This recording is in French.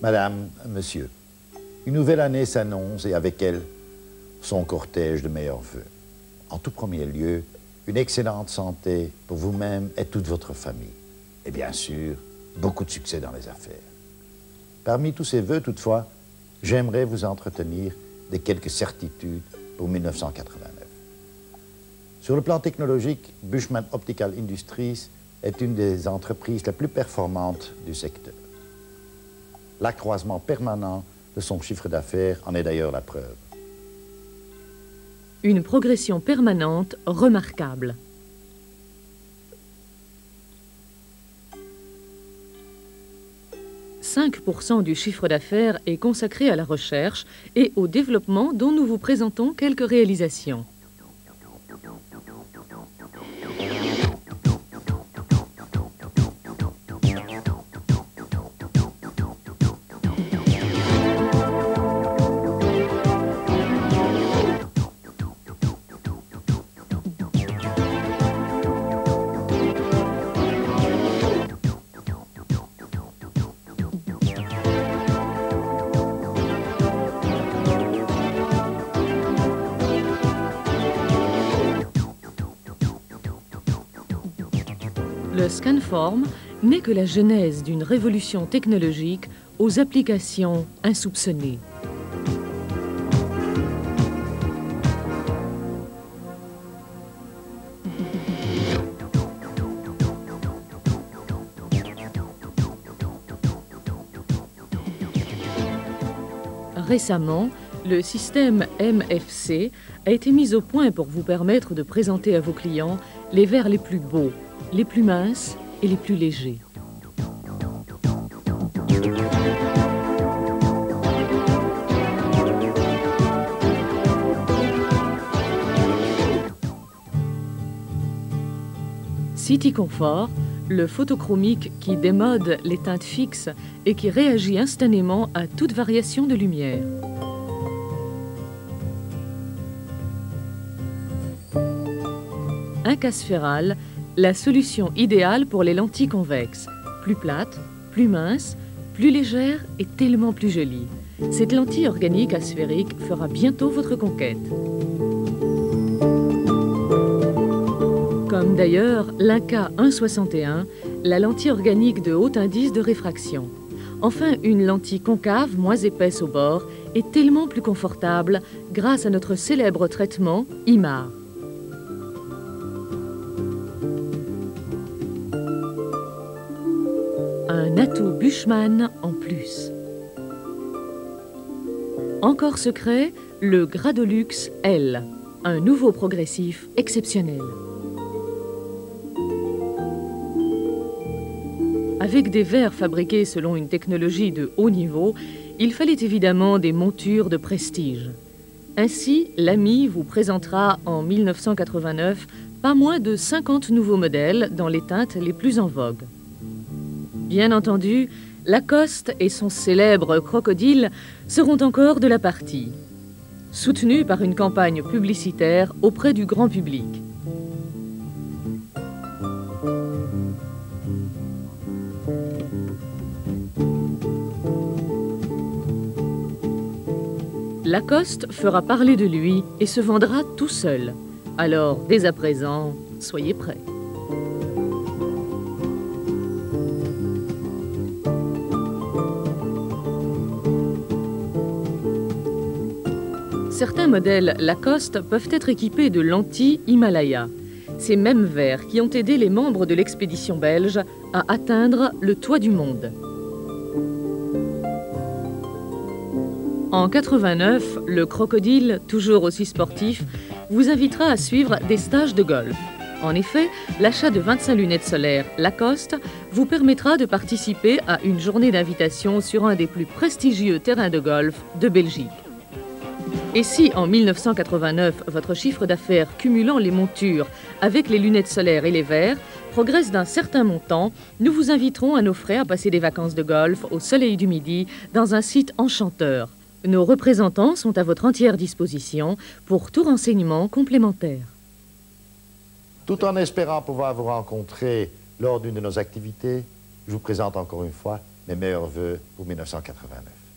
Madame, monsieur, une nouvelle année s'annonce et avec elle, son cortège de meilleurs vœux. En tout premier lieu, une excellente santé pour vous-même et toute votre famille. Et bien sûr, beaucoup de succès dans les affaires. Parmi tous ces vœux, toutefois, j'aimerais vous entretenir de quelques certitudes pour 1989. Sur le plan technologique, Bushman Optical Industries est une des entreprises les plus performantes du secteur. L'accroissement permanent de son chiffre d'affaires en est d'ailleurs la preuve. Une progression permanente remarquable. « 5% du chiffre d'affaires est consacré à la recherche et au développement dont nous vous présentons quelques réalisations. Le Scanform n'est que la genèse d'une révolution technologique aux applications insoupçonnées. Récemment, le système MFC a été mis au point pour vous permettre de présenter à vos clients les verres les plus beaux, les plus minces et les plus légers. City Comfort, le photochromique qui démode les teintes fixes et qui réagit instantanément à toute variation de lumière. Incasferal, la solution idéale pour les lentilles convexes. Plus plates, plus minces, plus légères et tellement plus jolies. Cette lentille organique asphérique fera bientôt votre conquête. Comme d'ailleurs l'Inca 161, la lentille organique de haut indice de réfraction. Enfin, une lentille concave moins épaisse au bord et tellement plus confortable grâce à notre célèbre traitement IMAR. Un atout Bushman en plus. Encore secret, le Gradolux L, un nouveau progressif exceptionnel. Avec des verres fabriqués selon une technologie de haut niveau, il fallait évidemment des montures de prestige. Ainsi, l'AMI vous présentera en 1989 pas moins de 50 nouveaux modèles dans les teintes les plus en vogue. Bien entendu, Lacoste et son célèbre crocodile seront encore de la partie, soutenus par une campagne publicitaire auprès du grand public. Lacoste fera parler de lui et se vendra tout seul. Alors, dès à présent, soyez prêts. Certains modèles Lacoste peuvent être équipés de lentilles Himalaya, ces mêmes verres qui ont aidé les membres de l'expédition belge à atteindre le toit du monde. En 89, le crocodile, toujours aussi sportif, vous invitera à suivre des stages de golf. En effet, l'achat de 25 lunettes solaires Lacoste vous permettra de participer à une journée d'invitation sur un des plus prestigieux terrains de golf de Belgique. Et si, en 1989, votre chiffre d'affaires cumulant les montures avec les lunettes solaires et les verres progresse d'un certain montant, nous vous inviterons à nos frais à passer des vacances de golf au soleil du Midi dans un site enchanteur. Nos représentants sont à votre entière disposition pour tout renseignement complémentaire. Tout en espérant pouvoir vous rencontrer lors d'une de nos activités, je vous présente encore une fois Mes meilleurs vœux pour 1989.